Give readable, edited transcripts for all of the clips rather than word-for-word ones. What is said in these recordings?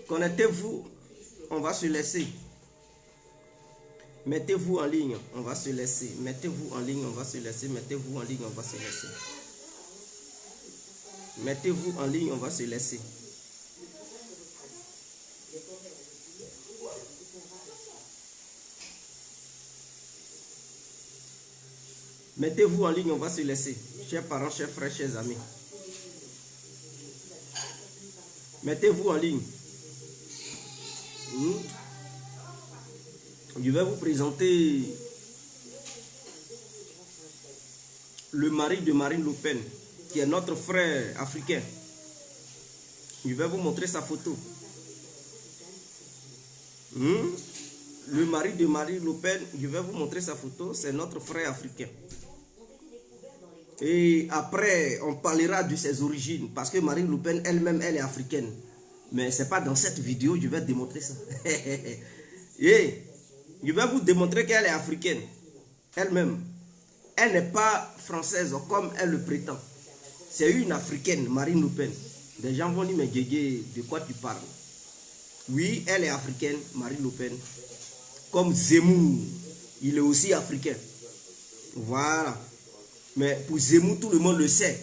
Connectez-vous, on va se laisser. Mettez-vous en ligne, on va se laisser. Mettez-vous en ligne, on va se laisser. Mettez-vous en ligne, on va se laisser. Mettez-vous en ligne, on va se laisser. Mettez-vous en ligne, on va se laisser. Chers parents, chers frères, chers amis. Mettez-vous en ligne. Je vais vous présenter le mari de Marine Le Pen, qui est notre frère africain. Je vais vous montrer sa photo. Le mari de Marine Le Pen, je vais vous montrer sa photo, c'est notre frère africain. Et après, on parlera de ses origines, parce que Marine Le Pen elle-même, elle est africaine. Mais ce n'est pas dans cette vidéo, je vais démontrer ça. Et je vais vous démontrer qu'elle est africaine. Elle-même. Elle n'est pas française comme elle le prétend. C'est une africaine, Marine Le Pen. Des gens vont dire, mais Guégué, de quoi tu parles? Oui, elle est africaine, Marine Le Pen. Comme Zemmour, il est aussi africain. Voilà. Mais pour Zemmour, tout le monde le sait.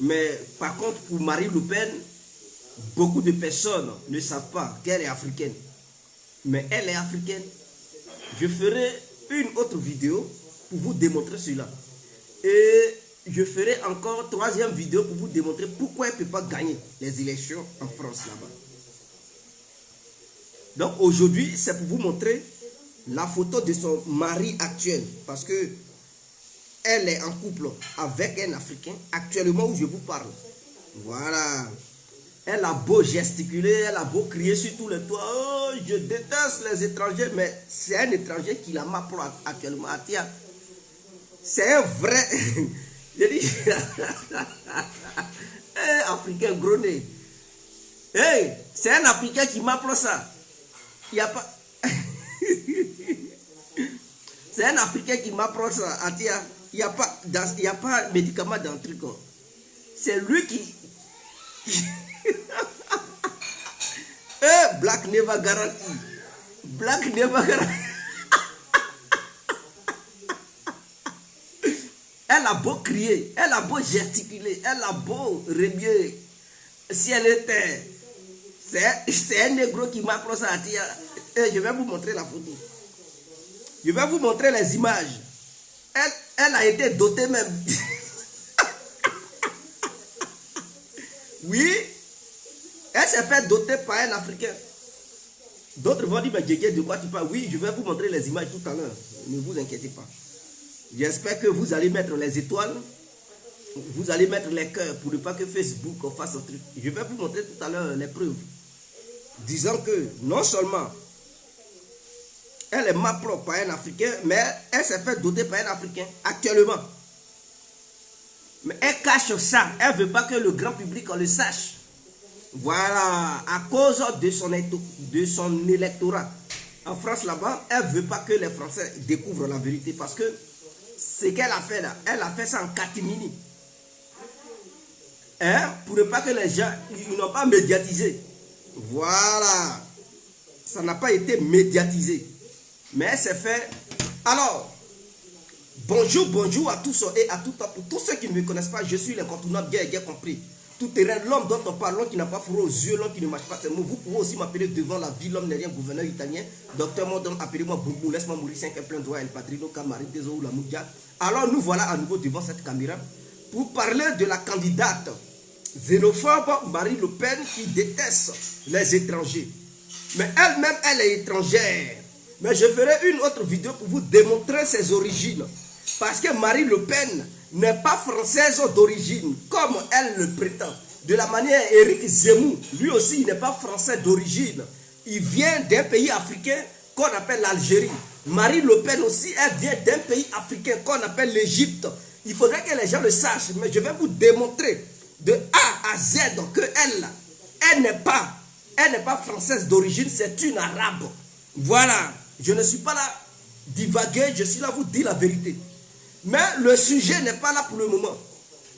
Mais par contre, pour Marine Le Pen, beaucoup de personnes ne savent pas qu'elle est africaine. Mais elle est africaine. Je ferai une autre vidéo pour vous démontrer cela. Et je ferai encore une troisième vidéo pour vous démontrer pourquoi elle ne peut pas gagner les élections en France là-bas. Donc aujourd'hui, c'est pour vous montrer la photo de son mari actuel. Parce que elle est en couple avec un Africain actuellement où je vous parle. Voilà. Elle a beau gesticuler, elle a beau crier sur tous les toits. Oh, je déteste les étrangers. Mais c'est un étranger qui la m'apprend actuellement. Tiens, c'est un vrai... Je dis... hey, Africain gros nez. Hey, c'est un Africain qui m'apprend ça. Il n'y a pas... c'est un Africain qui m'apprend ça. Tiens, il n'y a pas de médicament dans le truc. C'est lui qui... Black never guarantee. Black never guarantee. Elle a beau crier, elle a beau gesticuler, elle a beau remuer. Si elle était... C'est un négro qui m'approche à dire. Je vais vous montrer la photo. Je vais vous montrer les images. Elle a été dotée même. Oui. Elle s'est fait doter par un Africain. D'autres vont dire, mais Guégué, de quoi tu parles? Oui, je vais vous montrer les images tout à l'heure. Ne vous inquiétez pas. J'espère que vous allez mettre les étoiles. Vous allez mettre les cœurs pour ne pas que Facebook fasse un truc. Je vais vous montrer tout à l'heure les preuves. Disant que non seulement elle est ma propre par un Africain, mais elle s'est fait doter par un Africain actuellement. Mais elle cache ça. Elle ne veut pas que le grand public le sache. Voilà, à cause de son électorat. En France là-bas, elle ne veut pas que les Français découvrent la vérité. Parce que ce qu'elle a fait là, elle a fait ça en catimini. Hein? Pour ne pas que les gens n'ont pas médiatisé. Voilà. Ça n'a pas été médiatisé. Mais elle s'est fait... Alors, bonjour à tous et à tout temps. Pour tous ceux qui ne me connaissent pas, je suis l'incontournable, bien compris. Tout terrain, l'homme dont on parle, l'homme qui n'a pas fourré aux yeux, l'homme qui ne marche pas ses mots. Vous pouvez aussi m'appeler devant la vie, l'homme n'est rien, gouverneur italien. Docteur Modon, appelez-moi Boubou, laisse-moi mourir 5 plein droit, El Padrino, Camarine, Tezo ou la Moudia. Alors nous voilà à nouveau devant cette caméra pour parler de la candidate xénophobe Marine Le Pen qui déteste les étrangers. Mais elle-même, elle est étrangère. Mais je ferai une autre vidéo pour vous démontrer ses origines. Parce que Marine Le Pen n'est pas française d'origine, comme elle le prétend. De la manière Éric Zemmour, lui aussi, il n'est pas français d'origine. Il vient d'un pays africain qu'on appelle l'Algérie. Marine Le Pen aussi, elle vient d'un pays africain qu'on appelle l'Égypte. Il faudrait que les gens le sachent, mais je vais vous démontrer de A à Z que elle n'est pas française d'origine, c'est une arabe. Voilà, je ne suis pas là divaguer, je suis là vous dire la vérité. Mais le sujet n'est pas là pour le moment.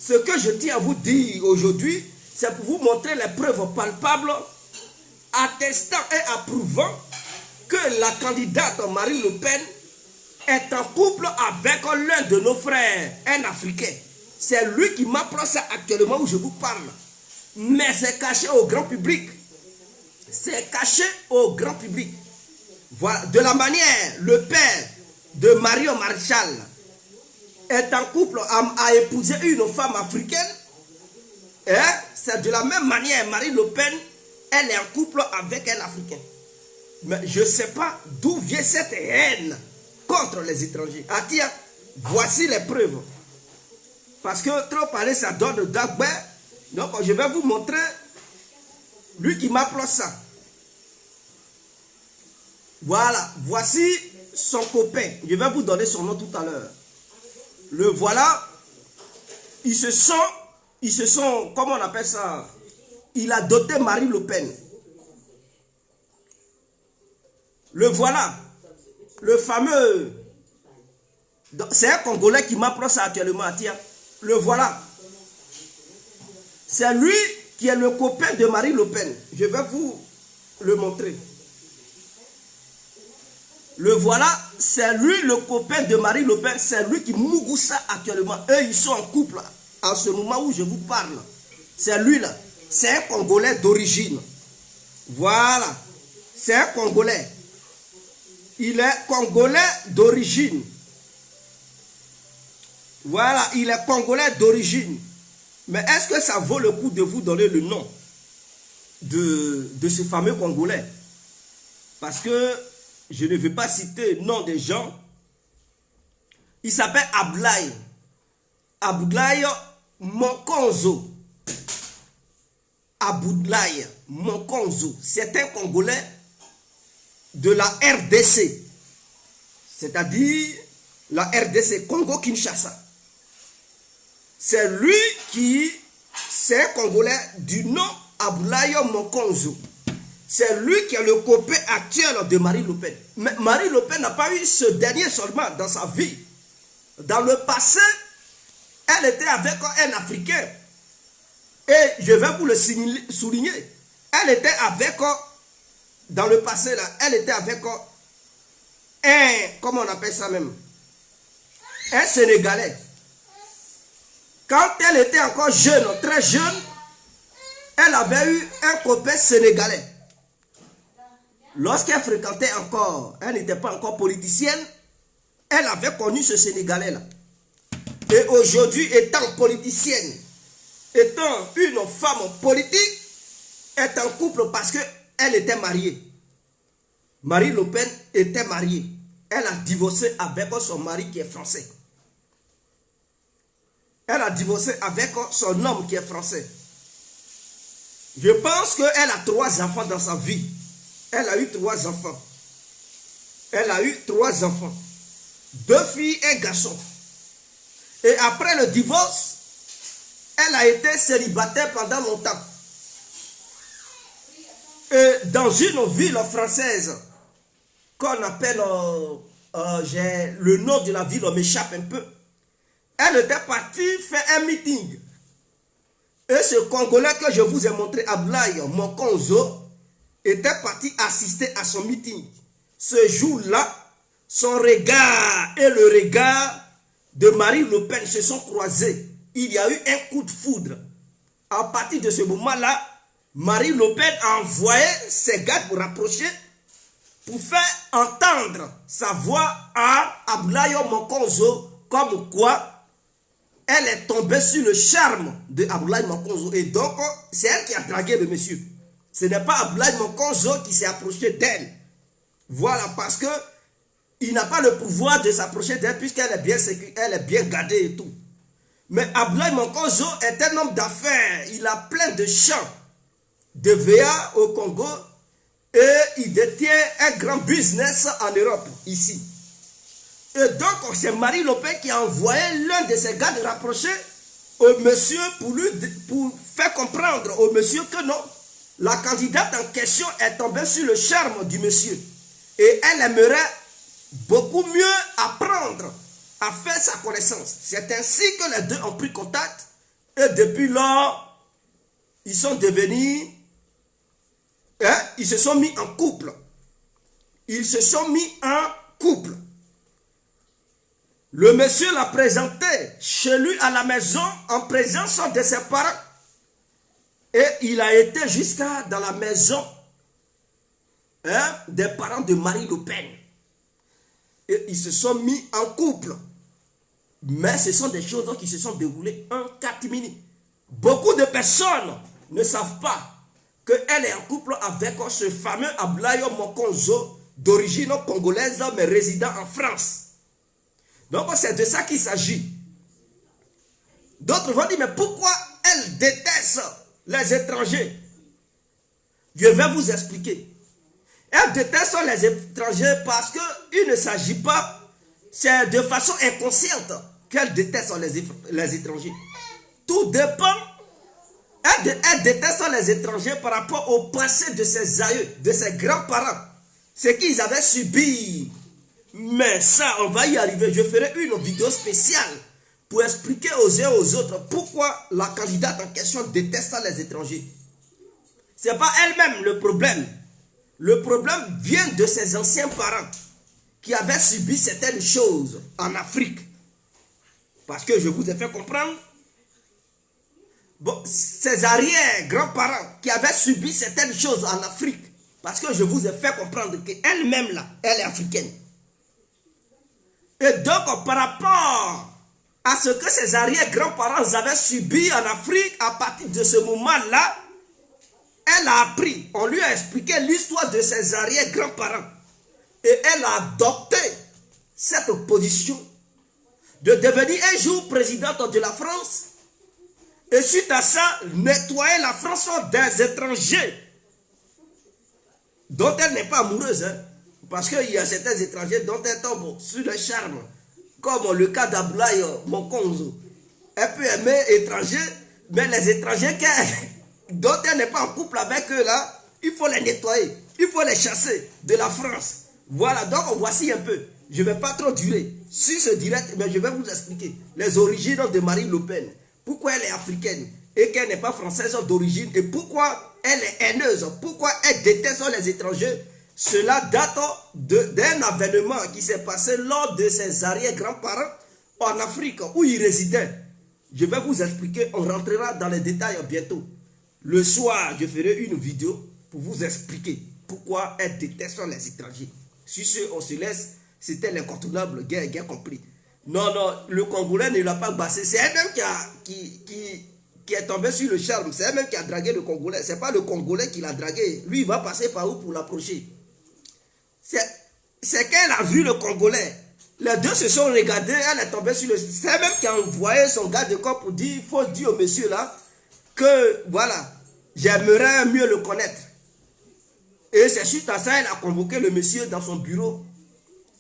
Ce que je tiens à vous dire aujourd'hui, c'est pour vous montrer les preuves palpables attestant et approuvant que la candidate Marine Le Pen est en couple avec l'un de nos frères, un Africain. C'est lui qui m'approche ça actuellement où je vous parle. Mais c'est caché au grand public. C'est caché au grand public. Voilà. De la manière, le père de Marion Maréchal est en couple, a épousé une femme africaine. C'est de la même manière, Marine Le Pen, elle est en couple avec un Africain. Mais je ne sais pas d'où vient cette haine contre les étrangers. Ah tiens, voici les preuves. Parce que trop parler, ça donne d'agbe. Donc je vais vous montrer lui qui m'approche ça. Voilà, voici son copain. Je vais vous donner son nom tout à l'heure. Le voilà. Ils se sont, comment on appelle ça? Il a doté Marine Le Pen. Le voilà. Le fameux. C'est un Congolais qui m'approche actuellement. Tiens, le voilà. C'est lui qui est le copain de Marine Le Pen. Je vais vous le montrer. Le voilà, c'est lui le copain de Marine Le Pen. C'est lui qui mougou ça actuellement. Eux, ils sont en couple en ce moment où je vous parle. C'est lui là. C'est un Congolais d'origine. Voilà. C'est un Congolais. Il est Congolais d'origine. Voilà, il est Congolais d'origine. Mais est-ce que ça vaut le coup de vous donner le nom de ce fameux Congolais? Parce que je ne vais pas citer le nom des gens. Il s'appelle Abdoulaye. Abdoulaye Mokonzo. Abdoulaye Mokonzo. C'est un Congolais de la RDC. C'est-à-dire la RDC, Congo-Kinshasa. C'est lui qui, c'est un Congolais du nom Abdoulaye Mokonzo. C'est lui qui est le copain actuel de Marine Le Pen. Mais Marine Le Pen n'a pas eu ce dernier seulement dans sa vie. Dans le passé, elle était avec un Africain. Et je vais vous le souligner. Elle était avec, dans le passé, là, elle était avec un, comment on appelle ça même? Un Sénégalais. Quand elle était encore jeune, très jeune, elle avait eu un copain sénégalais. Lorsqu'elle fréquentait encore, elle n'était pas encore politicienne, elle avait connu ce Sénégalais-là. Et aujourd'hui, étant politicienne, étant une femme politique, est en couple parce qu'elle était mariée. Marine Le Pen était mariée. Elle a divorcé avec son mari qui est français. Elle a divorcé avec son homme qui est français. Je pense qu'elle a 3 enfants dans sa vie. Elle a eu 3 enfants. Elle a eu 3 enfants. 2 filles et un garçon. Et après le divorce, elle a été célibataire pendant longtemps. Et dans une ville française qu'on appelle, le nom de la ville m'échappe un peu. Elle était partie faire un meeting. Et ce Congolais que je vous ai montré, Abdoulaye Mokonzo, était parti assister à son meeting. Ce jour-là, son regard et le regard de Marine Le Pen se sont croisés. Il y a eu un coup de foudre. À partir de ce moment-là, Marine Le Pen a envoyé ses gars pour rapprocher, pour faire entendre sa voix à Abdoulaye Mokonzo, comme quoi elle est tombée sur le charme de Abdoulaye Mokonzo. Et donc, c'est elle qui a dragué le monsieur. Ce n'est pas Abdoulaye Mokonzo qui s'est approché d'elle. Voilà, parce que il n'a pas le pouvoir de s'approcher d'elle puisqu'elle est bien gardée et tout. Mais Abdoulaye Mokonzo est un homme d'affaires. Il a plein de champs de VA au Congo et il détient un grand business en Europe, ici. Et donc, c'est Marine Le Pen qui a envoyé l'un de ses gars de rapprocher au monsieur pour faire comprendre au monsieur que non, la candidate en question est tombée sur le charme du monsieur. Et elle aimerait beaucoup mieux apprendre à faire sa connaissance. C'est ainsi que les deux ont pris contact. Et depuis lors, ils sont devenus Hein? Ils se sont mis en couple. Ils se sont mis en couple. Le monsieur l'a présenté chez lui à la maison en présence de ses parents. Et il a été jusqu'à dans la maison, hein, des parents de Marine Le Pen. Et ils se sont mis en couple. Mais ce sont des choses qui se sont déroulées en catimini. Beaucoup de personnes ne savent pas qu'elle est en couple avec ce fameux Ablaye Mokonzo, d'origine congolaise mais résident en France. Donc c'est de ça qu'il s'agit. D'autres vont dire, mais pourquoi elle déteste les étrangers? Je vais vous expliquer. Elle déteste les étrangers parce qu'il ne s'agit pas, c'est de façon inconsciente qu'elle déteste les étrangers. Tout dépend. Elle déteste les étrangers par rapport au passé de ses aïeux, de ses grands-parents. Ce qu'ils avaient subi. Mais ça, on va y arriver. Je ferai une vidéo spéciale pour expliquer aux uns et aux autres pourquoi la candidate en question déteste les étrangers. Ce n'est pas elle-même le problème. Le problème vient de ses anciens parents qui avaient subi certaines choses en Afrique. Parce que je vous ai fait comprendre, bon, ses arrière-grands-parents qui avaient subi certaines choses en Afrique. Parce que je vous ai fait comprendre qu'elle-même là, elle est africaine. Et donc par rapport à ce que ses arrière-grands-parents avaient subi en Afrique, à partir de ce moment-là, elle a appris, on lui a expliqué l'histoire de ses arrière-grands-parents. Et elle a adopté cette position de devenir un jour présidente de la France. Et suite à ça, nettoyer la France des étrangers dont elle n'est pas amoureuse. Hein, parce qu'il y a certains étrangers dont elle tombe sur le charme. Comme le cas d'Ablaye Mokonzo. Elle peut aimer étrangers, mais les étrangers dont elle n'est pas en couple avec eux là, il faut les nettoyer. Il faut les chasser de la France. Voilà, donc voici un peu. Je ne vais pas trop durer sur ce direct, mais je vais vous expliquer les origines de Marine Le Pen. Pourquoi elle est africaine et qu'elle n'est pas française d'origine et pourquoi elle est haineuse, pourquoi elle déteste les étrangers. Cela date d'un événement qui s'est passé lors de ses arrière-grands-parents en Afrique où ils résidaient. Je vais vous expliquer, on rentrera dans les détails bientôt. Le soir, je ferai une vidéo pour vous expliquer pourquoi elle déteste les étrangers. Sur ce, on se laisse. C'était l'incontournable, guerre compris. Non, non, le Congolais ne l'a pas bassé. C'est elle-même qui est tombé sur le charme. C'est elle-même qui a dragué le Congolais. Ce n'est pas le Congolais qui l'a dragué. Lui, il va passer par où pour l'approcher? C'est qu'elle a vu le Congolais. Les deux se sont regardés. Elle est tombée sur le... C'est elle-même qui a envoyé son gars de corps pour dire, il faut dire au monsieur là, que voilà, j'aimerais mieux le connaître. Et c'est suite à ça, elle a convoqué le monsieur dans son bureau.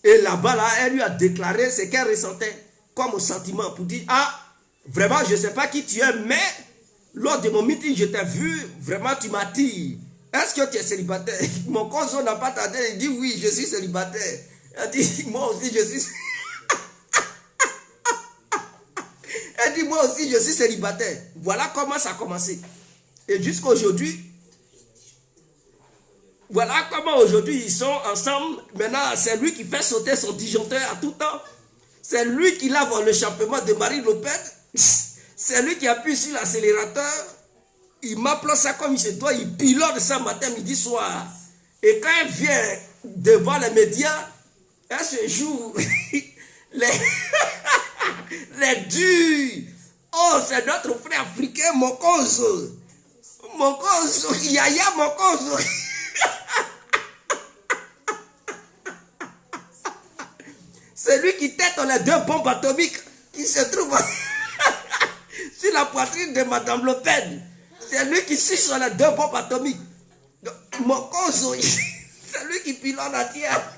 Et là-bas, là, elle lui a déclaré ce qu'elle ressentait comme sentiment pour dire, ah, vraiment, je ne sais pas qui tu es, mais lors de mon meeting, je t'ai vu, vraiment, tu m'attires. Est-ce que tu es célibataire? Mon conso n'a pas tardé, il dit, oui, je suis célibataire. Elle dit, moi aussi, je suis... Elle dit, moi aussi, je suis célibataire. Voilà comment ça a commencé. Et jusqu'à aujourd'hui, voilà comment aujourd'hui ils sont ensemble. Maintenant, c'est lui qui fait sauter son disjoncteur à tout temps. C'est lui qui lave l'échappement de Marine Le Pen. C'est lui qui appuie sur l'accélérateur. Il m'applaudit ça comme il se doit. Il pilote ça matin, midi, soir. Et quand elle vient devant les médias, elle se joue les durs. Oh, c'est notre frère africain, Mokonzo. Mokonzo, Yaya Mokonzo. C'est lui qui tête les deux bombes atomiques qui se trouvent sur la poitrine de Madame Le Pen. C'est lui qui suit sur les deux bombes atomiques. Mokonzo, c'est lui qui pilote la terre.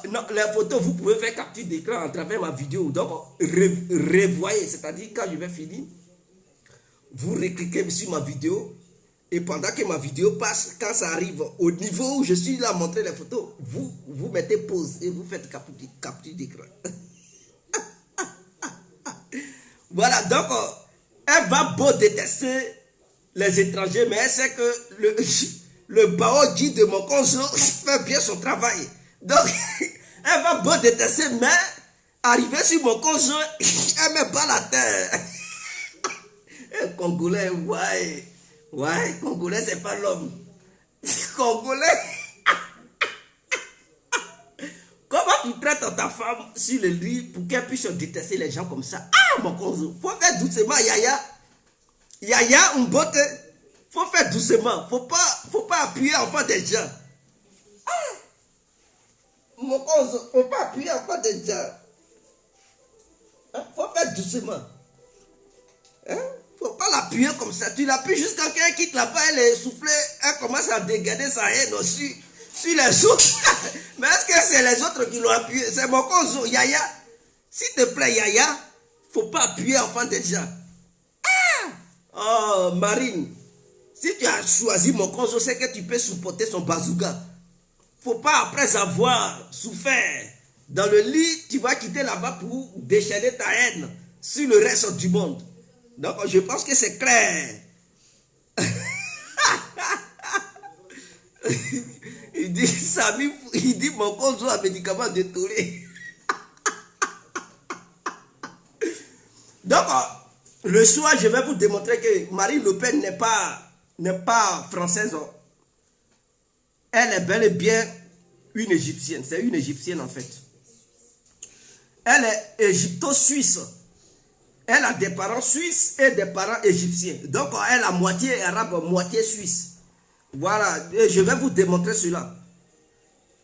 Non, les photos, vous pouvez faire capture d'écran à travers ma vidéo. Donc, revoyez, c'est-à-dire quand je vais finir, vous recliquez sur ma vidéo et pendant que ma vidéo passe, quand ça arrive au niveau où je suis là à montrer les photos, vous mettez pause et vous faites capture d'écran. Voilà, donc, elle va beau détester les étrangers, mais elle sait que le Baoji de mon conso fait bien son travail. Donc, elle va beau détester, mais arriver sur mon conso, elle me bat la terre. Et Congolais, ouais. Ouais, Congolais, c'est pas l'homme. Congolais. Comment tu traites ta femme sur le lit pour qu'elle puisse détester les gens comme ça? Ah, mon conso, faut faire doucement, Yaya. Yaya, un botte. Faut faire doucement. Faut pas appuyer en face des gens. Ah, mon conso, faut pas appuyer en face des gens. Hein? Faut faire doucement. Hein? Faut pas l'appuyer comme ça. Tu l'appuies jusqu'à quand elle quitte là-bas, elle est soufflée, elle commence à dégainer sa haine aussi sur les autres. Mais est-ce que c'est les autres qui l'ont appuyé? C'est mon conso, Yaya. S'il te plaît, Yaya, faut pas appuyer en face des gens. Oh, Marine, si tu as choisi mon conso, c'est que tu peux supporter son bazooka. Faut pas, après avoir souffert dans le lit, tu vas quitter là-bas pour déchaîner ta haine sur le reste du monde. Donc, je pense que c'est clair. Il dit, Samy, il dit, mon conso a un médicament détourné. Donc, le soir, je vais vous démontrer que Marine Le Pen n'est pas française. Elle est bel et bien une Égyptienne. C'est une Égyptienne en fait. Elle est égypto-suisse. Elle a des parents suisses et des parents égyptiens. Donc, elle a moitié arabe, moitié suisse. Voilà, et je vais vous démontrer cela.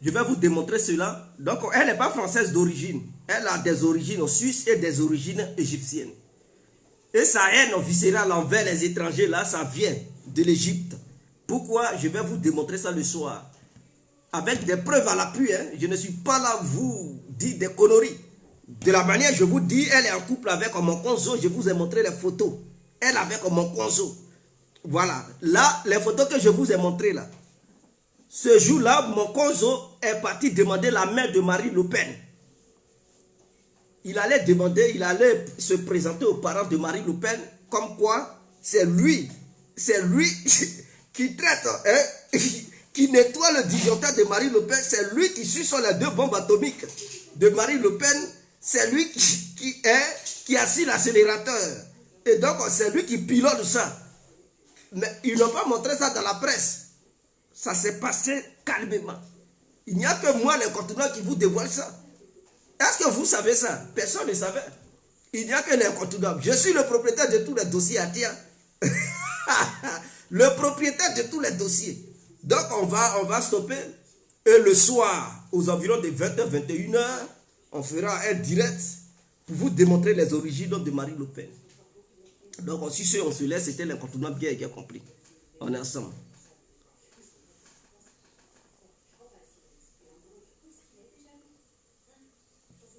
Je vais vous démontrer cela. Donc, elle n'est pas française d'origine. Elle a des origines suisses et des origines égyptiennes. Et sa haine viscérale envers les étrangers, là, ça vient de l'Égypte. Pourquoi? Je vais vous démontrer ça le soir. Avec des preuves à l'appui. Hein. Je ne suis pas là vous dire des conneries. De la manière je vous dis, elle est en couple avec mon conso. Je vous ai montré les photos. Elle avec mon conso. Voilà. Là, les photos que je vous ai montrées là. Ce jour-là, mon conso est parti demander la main de Marine Le Pen. Il allait demander, il allait se présenter aux parents de Marine Le Pen, comme quoi c'est lui qui traite, hein, qui nettoie le disjoncteur de Marine Le Pen, c'est lui qui suit sur les 2 bombes atomiques de Marine Le Pen, c'est lui qui assure l'accélérateur. Et donc c'est lui qui pilote ça. Mais ils n'ont pas montré ça dans la presse. Ça s'est passé calmement. Il n'y a que moi, les conteneurs, qui vous dévoile ça. Est-ce que vous savez ça? Personne ne savait. Il n'y a que l'incontournable. Je suis le propriétaire de tous les dossiers à Tia. Le propriétaire de tous les dossiers. Donc on va stopper. Et le soir, aux environs de 20h, 21h, on fera un direct pour vous démontrer les origines de Marine Le Pen. Donc si on se laisse, c'était l'incontournable bien compris. On est ensemble.